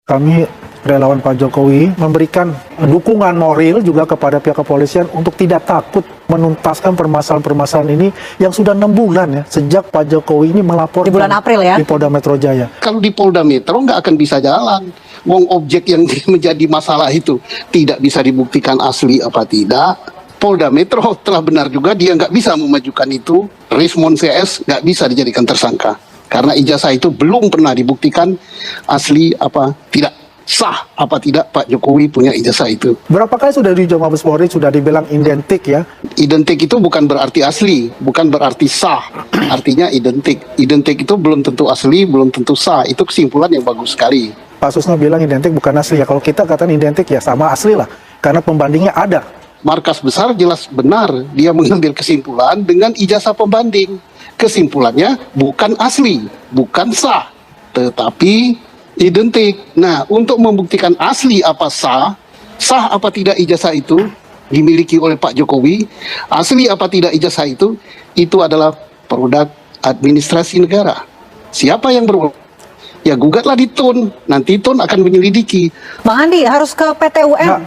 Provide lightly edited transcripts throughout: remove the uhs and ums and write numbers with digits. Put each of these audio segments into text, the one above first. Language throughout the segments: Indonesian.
kami relawan Pak Jokowi memberikan dukungan moral juga kepada pihak kepolisian untuk tidak takut menuntaskan permasalahan-permasalahan ini yang sudah 6 bulan ya sejak Pak Jokowi ini melaporkan di bulan April ya di Polda Metro Jaya. Kalau di Polda Metro nggak akan bisa jalan. Wong objek yang menjadi masalah itu tidak bisa dibuktikan asli apa tidak. Polda Metro telah benar juga dia nggak bisa memajukan itu. Rismon CS nggak bisa dijadikan tersangka karena ijazah itu belum pernah dibuktikan asli apa tidak, sah apa tidak Pak Jokowi punya ijazah itu. Berapa kali sudah di Mabes Polri sudah dibilang identik ya? Identik itu bukan berarti asli, bukan berarti sah. Artinya identik. Identik itu belum tentu asli, belum tentu sah. Itu kesimpulan yang bagus sekali. Pak Susno bilang identik bukan asli ya. Kalau kita katakan identik ya sama asli lah. Karena pembandingnya ada. Markas besar jelas benar dia mengambil kesimpulan dengan ijazah pembanding. Kesimpulannya bukan asli, bukan sah, tetapi identik. Nah, untuk membuktikan asli apa sah, sah apa tidak ijazah itu dimiliki oleh Pak Jokowi, asli apa tidak ijazah itu adalah produk administrasi negara. Siapa yang berwenang? Ya gugatlah di TUN, nanti TUN akan menyelidiki. Bang Andi harus ke PT UN. Nah,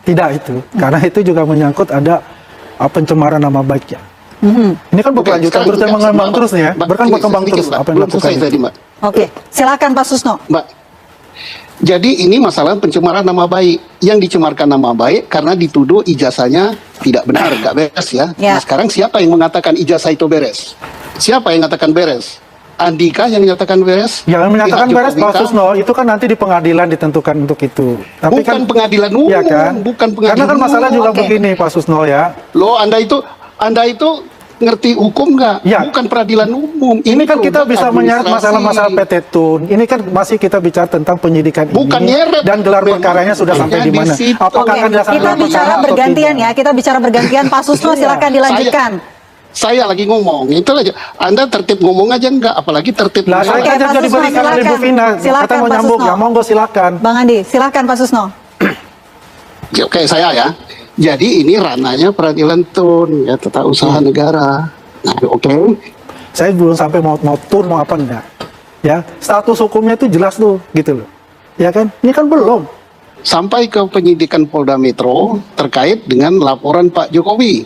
tidak itu, karena itu juga menyangkut ada pencemaran nama baik ya. Ini kan berkelanjutan, terus mengembang terus nih ya, berkembang terus apa yang dilakukan. Oke, silakan Pak Susno. Mbak, jadi ini masalah pencemaran nama baik. Yang dicemarkan nama baik karena dituduh ijazahnya tidak benar, nggak beres ya. Ya. Nah, sekarang siapa yang mengatakan ijazah itu beres? Siapa yang mengatakan beres? Andika yang menyatakan beres? Yang menyatakan Pihak beres Jokowi Pak Susno itu kan nanti di pengadilan ditentukan untuk itu. Tapi bukan kan pengadilan umum, ya kan? bukan pengadilan Karena kan masalah umum. juga Oke. begini Pak Susno ya. Loh, Anda itu ngerti hukum nggak? Ya. Bukan peradilan umum. Ini kan kita produk bisa menyeret administrasi. masalah-masalah PT TUN. Ini kan masih kita bicara tentang penyidikan Bukan ini nyeret. dan gelar Memang perkaranya sudah sampai di di mana? situ. Apakah Oke, akan dilaksanakan kita perkara bicara atau bergantian tidak? ya. Kita bicara bergantian. Pak Susno silakan dilanjutkan. Saya lagi ngomong, itu aja. Anda tertib ngomong aja enggak, apalagi tertib Lah, saya Oke, kan Pak jadi Susno, berikan oleh Bu silakan. Vina. Silakan, Kata mau Pak nyambung, Susno. ya monggo silakan. Bang Andi, silakan Pak Susno. Ya, oke, saya ya. Jadi ini ranahnya peradilan TUN, ya, tata usaha negara. Nah, oke. Saya belum sampai mau TUN mau apa enggak. Ya, status hukumnya itu jelas tuh, gitu loh. Ya kan? Ini kan belum. Sampai ke penyidikan Polda Metro terkait dengan laporan Pak Jokowi,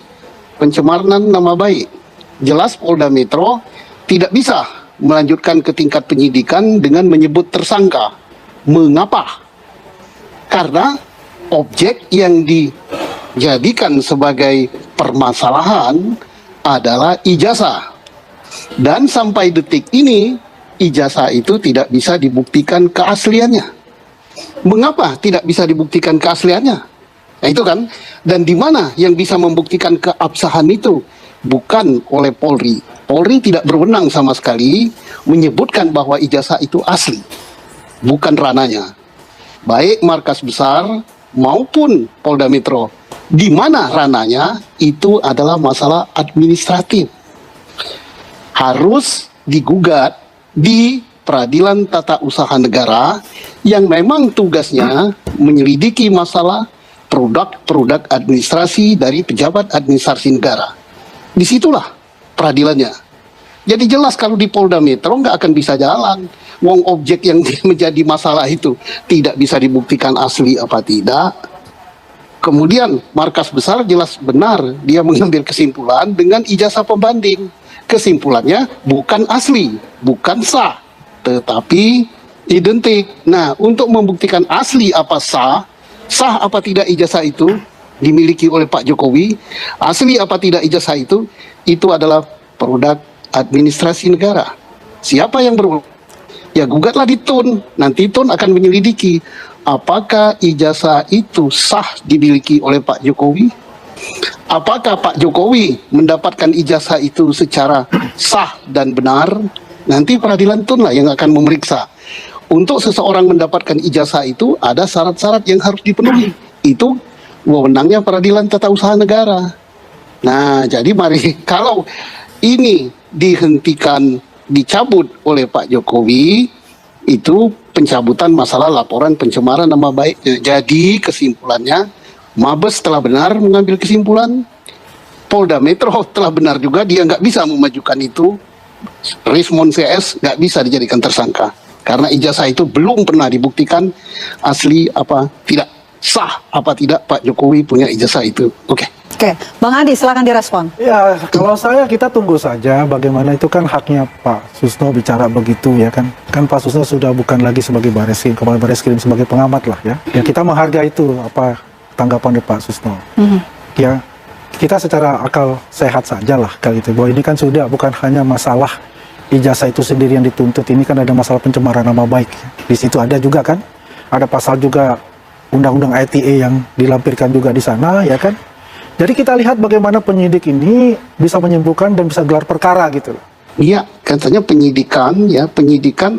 pencemaran nama baik. Jelas Polda Metro tidak bisa melanjutkan ke tingkat penyidikan dengan menyebut tersangka. Mengapa? Karena objek yang dijadikan sebagai permasalahan adalah ijazah. Dan sampai detik ini, ijazah itu tidak bisa dibuktikan keasliannya. Mengapa tidak bisa dibuktikan keasliannya? Nah itu kan, dan di mana yang bisa membuktikan keabsahan itu? Bukan oleh Polri. Polri tidak berwenang sama sekali menyebutkan bahwa ijazah itu asli. Bukan ranahnya. Baik markas besar maupun Polda Metro. Di mana ranahnya itu adalah masalah administratif. Harus digugat di Peradilan Tata Usaha Negara yang memang tugasnya menyelidiki masalah produk-produk administrasi dari pejabat administrasi negara. Disitulah peradilannya. Jadi jelas kalau di Polda Metro nggak akan bisa jalan. Wong objek yang menjadi masalah itu tidak bisa dibuktikan asli apa tidak. Kemudian markas besar jelas benar dia mengambil kesimpulan dengan ijazah pembanding. Kesimpulannya bukan asli, bukan sah, tetapi identik. Nah, untuk membuktikan asli apa sah, sah apa tidak ijazah itu dimiliki oleh Pak Jokowi, asli apa tidak ijazah itu adalah produk administrasi negara. Siapa yang berwenang? Ya gugatlah di TUN, nanti TUN akan menyelidiki apakah ijazah itu sah dimiliki oleh Pak Jokowi. Apakah Pak Jokowi mendapatkan ijazah itu secara sah dan benar? Nanti peradilan TUN lah yang akan memeriksa. Untuk seseorang mendapatkan ijazah itu ada syarat-syarat yang harus dipenuhi. Itu wewenangnya Peradilan Tata Usaha Negara. Nah, jadi mari kalau ini dihentikan, dicabut oleh Pak Jokowi, itu pencabutan masalah laporan pencemaran nama baiknya. Jadi kesimpulannya, Mabes telah benar mengambil kesimpulan, Polda Metro telah benar juga dia nggak bisa memajukan itu, Rismon CS nggak bisa dijadikan tersangka. karena ijazah itu belum pernah dibuktikan asli apa tidak, sah apa tidak Pak Jokowi punya ijazah itu. Oke. Oke, Bang Andi silakan direspon. Ya, kalau saya kita tunggu saja bagaimana, itu kan haknya Pak Susno bicara begitu ya kan. Kan Pak Susno sudah bukan lagi sebagai Bareskrim, Kepala Bareskrim, sebagai pengamat lah ya. Ya kita menghargai itu apa tanggapan dari Pak Susno. Ya, kita secara akal sehat saja lah kali itu. Bahwa ini kan sudah bukan hanya masalah ijazah itu sendiri yang dituntut, ini kan ada masalah pencemaran nama baik. Di situ ada juga kan, ada pasal juga Undang-Undang ITE yang dilampirkan juga di sana ya kan. Jadi kita lihat bagaimana penyidik ini bisa menyimpulkan dan bisa gelar perkara gitu. Iya, katanya penyidikan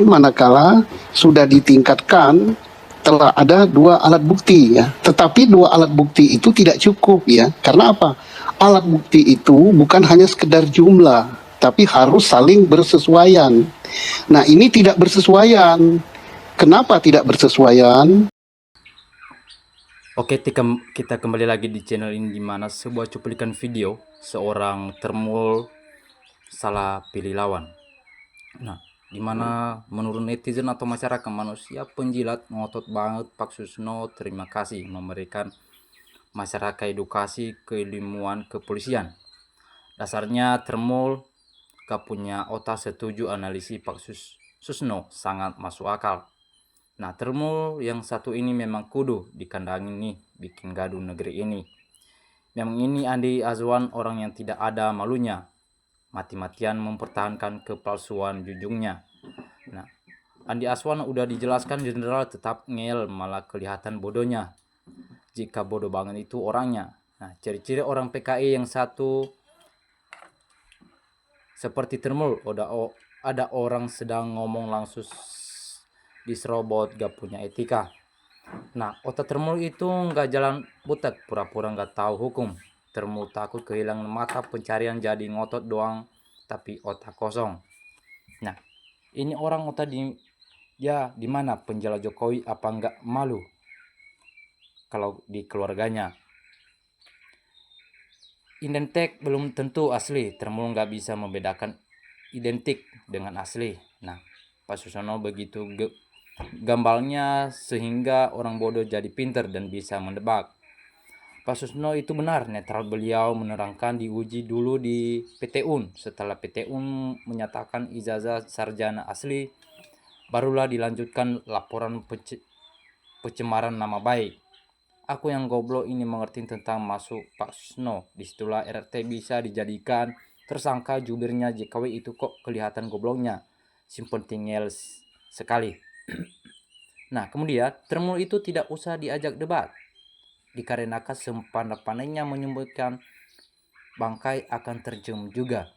manakala sudah ditingkatkan telah ada 2 alat bukti ya. Tetapi 2 alat bukti itu tidak cukup ya. Karena apa? Alat bukti itu bukan hanya sekedar jumlah, tapi harus saling bersesuaian. Nah, ini tidak bersesuaian. Kenapa tidak bersesuaian? Oke, kita kembali lagi di channel ini, di mana sebuah cuplikan video seorang termul salah pilih lawan. Nah, di mana menurut netizen atau masyarakat manusia penjilat ngotot banget Pak Susno terima kasih memberikan masyarakat edukasi keilmuan kepolisian. Dasarnya termul gak punya otak, setuju analisis Pak Susno sangat masuk akal. Nah, termul yang satu ini memang kudu dikandangin nih, bikin gaduh negeri ini. Memang ini Andi Azwan orang yang tidak ada malunya, mati-matian mempertahankan kepalsuan junjungnya. Nah, Andi Azwan udah dijelaskan jenderal tetap ngel, malah kelihatan bodohnya. Jika bodoh banget itu orangnya. Nah, ciri-ciri orang PKI yang satu seperti termul, ada orang sedang ngomong langsung diserobot, gak punya etika. Nah, otak termul itu nggak jalan butek, pura-pura nggak tahu hukum. Termul takut kehilangan mata pencarian, jadi ngotot doang tapi otak kosong. Nah, ini orang otak di mana penjela Jokowi, apa nggak malu kalau di keluarganya? Identik belum tentu asli, termul nggak bisa membedakan identik dengan asli. Nah, Pak Susno begitu gambalnya sehingga orang bodoh jadi pinter dan bisa mendebak. Pak Susno itu benar netral, beliau menerangkan diuji dulu di PT UN. Setelah PT UN menyatakan ijazah sarjana asli, barulah dilanjutkan laporan pencemaran nama baik. Aku yang goblok ini mengerti tentang masuk Pak Susno. Disitulah RT bisa dijadikan tersangka, jubirnya JKW itu kok kelihatan gobloknya. Simpen tinggal sekali. Nah, kemudian termul itu tidak usah diajak debat, dikarenakan sepandai-pandainya menyebutkan bangkai akan tercium juga.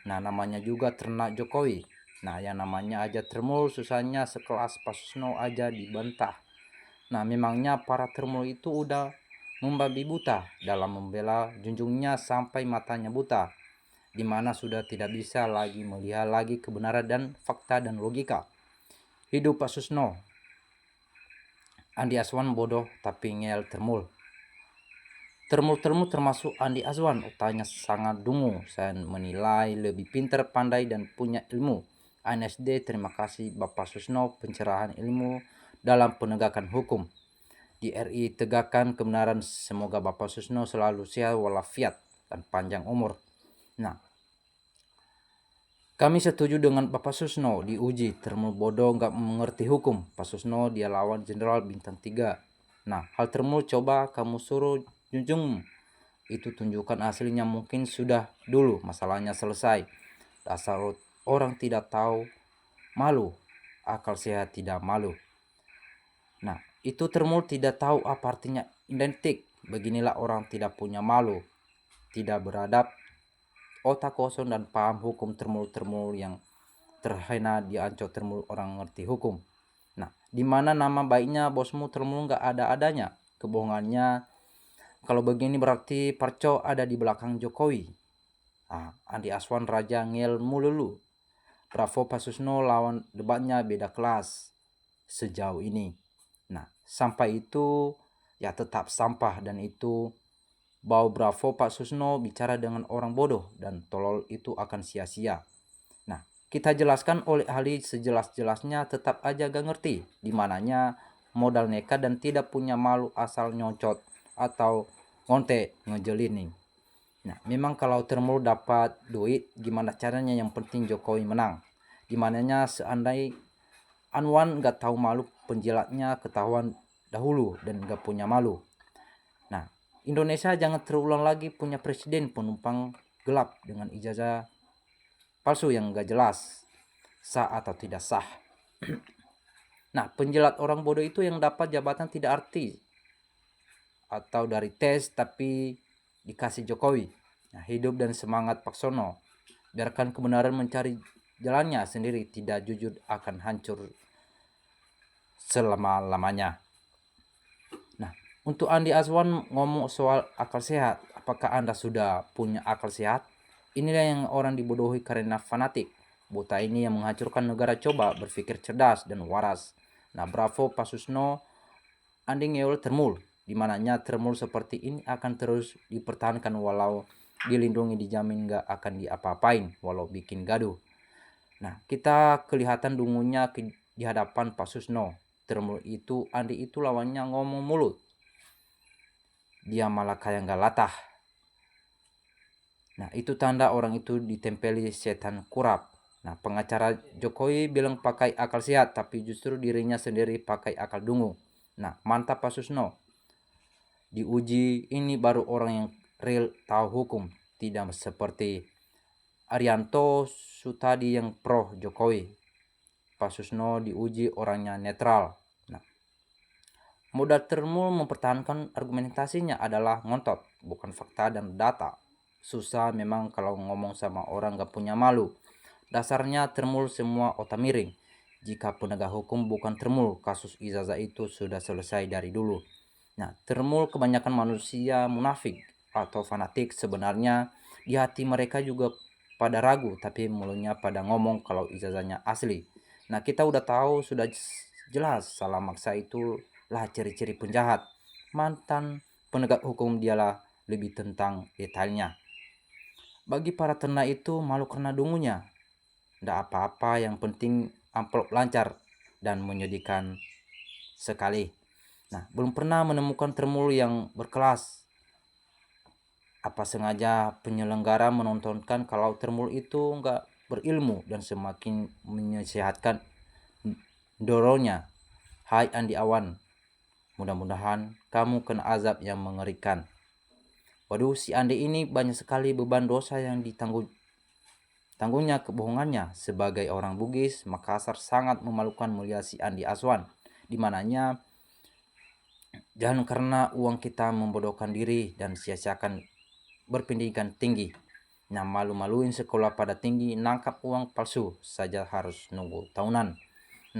Nah, namanya juga ternak Jokowi. Nah, yang namanya aja termul, susahnya sekelas Pak Susno aja dibantah. Nah, memangnya para termul itu udah membabi buta dalam membela junjungnya sampai matanya buta, dimana sudah tidak bisa lagi melihat lagi kebenaran dan fakta dan logika. Hidup Pak Susno. Andi Azwan bodoh tapi ngel termul. Termul termasuk Andi Azwan, otaknya sangat dungu. Saya menilai lebih pintar, pandai, dan punya ilmu. ANSD, terima kasih Bapak Susno pencerahan ilmu dalam penegakan hukum. Di RI tegakkan kebenaran, semoga Bapak Susno selalu sehat walafiat dan panjang umur. Nah, kami setuju dengan Bapak Susno, diuji. Termul bodoh nggak mengerti hukum. Pak Susno dia lawan Jenderal Bintang 3. Nah, hal termul coba kamu suruh junjung itu tunjukkan aslinya, mungkin sudah dulu masalahnya selesai. Dasar orang tidak tahu malu, akal sehat tidak malu. Nah, itu termul tidak tahu apa artinya identik. Beginilah orang tidak punya malu, tidak beradab, otak kosong dan paham hukum. Termul yang terhina diancam termul orang ngerti hukum. Nah, di mana nama baiknya bosmu termul nggak ada-adanya. Kebohongannya kalau begini berarti Parco ada di belakang Jokowi. Nah, Andi Azwan raja ngel mululu. Bravo Pak Susno, lawan debatnya beda kelas sejauh ini. Nah, sampai itu ya tetap sampah, dan itu bau. Bravo Pak Susno, bicara dengan orang bodoh dan tolol itu akan sia-sia. Nah, Kita jelaskan oleh ahli sejelas-jelasnya tetap aja gak ngerti. Dimananya modal nekat dan tidak punya malu asal nyocot atau ngonte ngejelining. Nah, memang kalau Termul dapat duit, gimana caranya, yang penting Jokowi menang. Dimananya seandainya Anwan gak tahu malu, penjilatnya ketahuan dahulu dan gak punya malu. Nah, Indonesia jangan terulang lagi punya presiden penumpang gelap dengan ijazah palsu yang gak jelas sah atau tidak sah. Nah, penjilat orang bodoh itu yang dapat jabatan tidak arti atau dari tes tapi dikasih Jokowi. Nah, hidup dan semangat Paksono. Biarkan kebenaran mencari jalannya sendiri, tidak jujur akan hancur selama-lamanya. Nah, untuk Andi Azwan ngomong soal akal sehat, apakah Anda sudah punya akal sehat? Inilah yang orang dibodohi karena fanatik. Buta ini yang menghancurkan negara. Coba berpikir cerdas dan waras. Nah, bravo Pak Susno, Andi ngeul Termul. Dimananya Termul seperti ini akan terus dipertahankan walau dilindungi, dijamin gak akan diapa-apain walau bikin gaduh. Nah, kita kelihatan dungunya di hadapan Pak Susno. Termul itu, Andi itu lawannya ngomong mulut. Dia malah kayak gak latah. Nah, itu tanda orang itu ditempeli setan kurap. Nah, pengacara Jokowi bilang pakai akal sehat, tapi justru dirinya sendiri pakai akal dungu. Nah, mantap Pak Susno. Diuji, ini baru orang yang real tahu hukum. Tidak seperti Arianto Sutadi yang pro Jokowi. Pak Susno diuji orangnya netral. Nah, modal Termul mempertahankan argumentasinya adalah ngontot, bukan fakta dan data. Susah memang kalau ngomong sama orang gak punya malu. Dasarnya Termul semua otak miring. Jika penegak hukum bukan Termul, kasus ijazah itu sudah selesai dari dulu. Nah, Termul kebanyakan manusia munafik atau fanatik. Sebenarnya di hati mereka juga pada ragu, tapi mulutnya pada ngomong kalau ijazahnya asli. Nah, kita udah tahu sudah jelas salah maksa itu lah ciri-ciri penjahat. Mantan penegak hukum dialah lebih tentang detailnya. Bagi para ternak itu malu karena dungunya. Nggak apa-apa, yang penting amplop lancar dan menyedihkan sekali. Nah, belum pernah menemukan Termul yang berkelas. Apa sengaja penyelenggara menontonkan kalau Termul itu nggak berilmu dan semakin menyehatkan dorongnya. Hai Andi Awan, mudah-mudahan kamu kena azab yang mengerikan. Waduh, si Andi ini banyak sekali beban dosa yang tanggungnya kebohongannya. Sebagai orang Bugis, Makassar sangat memalukan melihat si Andi Azwan. Dimananya jangan karena uang kita membodohkan diri dan sia-siakan berpendidikan tinggi. Nah, malu-maluin sekolah pada tinggi, nangkap uang palsu saja harus nunggu tahunan.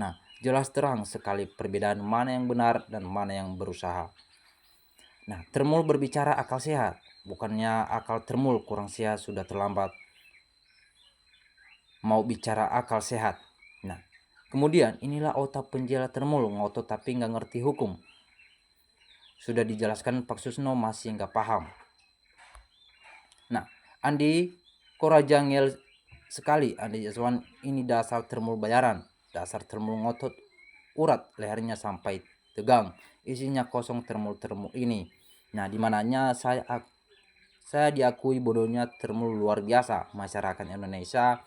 Nah, jelas terang sekali perbedaan mana yang benar dan mana yang berusaha. Nah, Termul berbicara akal sehat, bukannya akal Termul kurang sehat sudah terlambat mau bicara akal sehat. Nah, kemudian inilah otak penjela Termul, ngotot tapi nggak ngerti hukum. Sudah dijelaskan Pak Susno masih nggak paham. Nah, Andi korajangel sekali. Andi Azwan ini dasar Termul bayaran, dasar Termul ngotot urat lehernya sampai tegang, isinya kosong Termul ini. Nah, dimananya saya diakui bodohnya Termul luar biasa. Masyarakat Indonesia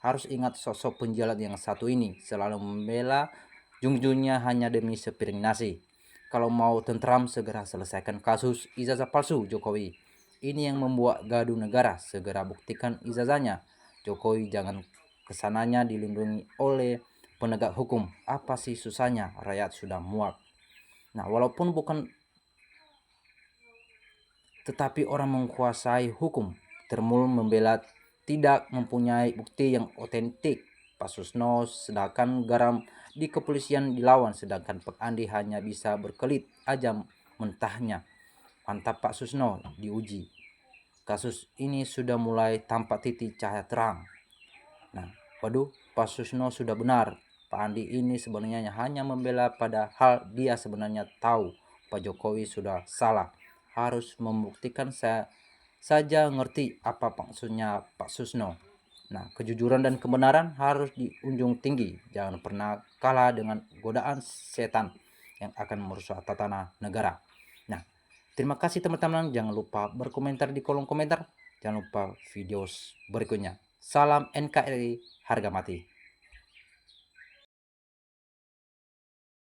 harus ingat sosok penjilat yang satu ini, selalu membela junjunnya hanya demi sepiring nasi. Kalau mau tentram, segera selesaikan kasus ijazah palsu Jokowi. Ini yang membuat gaduh negara. Segera buktikan ijazahnya. Jokowi jangan kesananya dilindungi oleh penegak hukum. Apa sih susahnya? Rakyat sudah muak. Nah, walaupun bukan, tetapi orang menguasai hukum. Termul membela tidak mempunyai bukti yang otentik. Pak Susno sedangkan garam di kepolisian dilawan, sedangkan Pak Andi hanya bisa berkelit aja mentahnya. Mantap Pak Susno, diuji. Kasus ini sudah mulai tampak titik cahaya terang. Nah, waduh, Pak Susno sudah benar. Pak Andi ini sebenarnya hanya membela, padahal dia sebenarnya tahu Pak Jokowi sudah salah. Harus membuktikan saya saja ngerti apa maksudnya Pak Susno. Nah, kejujuran dan kebenaran harus diunjung tinggi. Jangan pernah kalah dengan godaan setan yang akan merusak tatanan negara. Nah, terima kasih teman-teman. Jangan lupa berkomentar di kolom komentar. Jangan lupa video berikutnya. Salam NKRI, harga mati.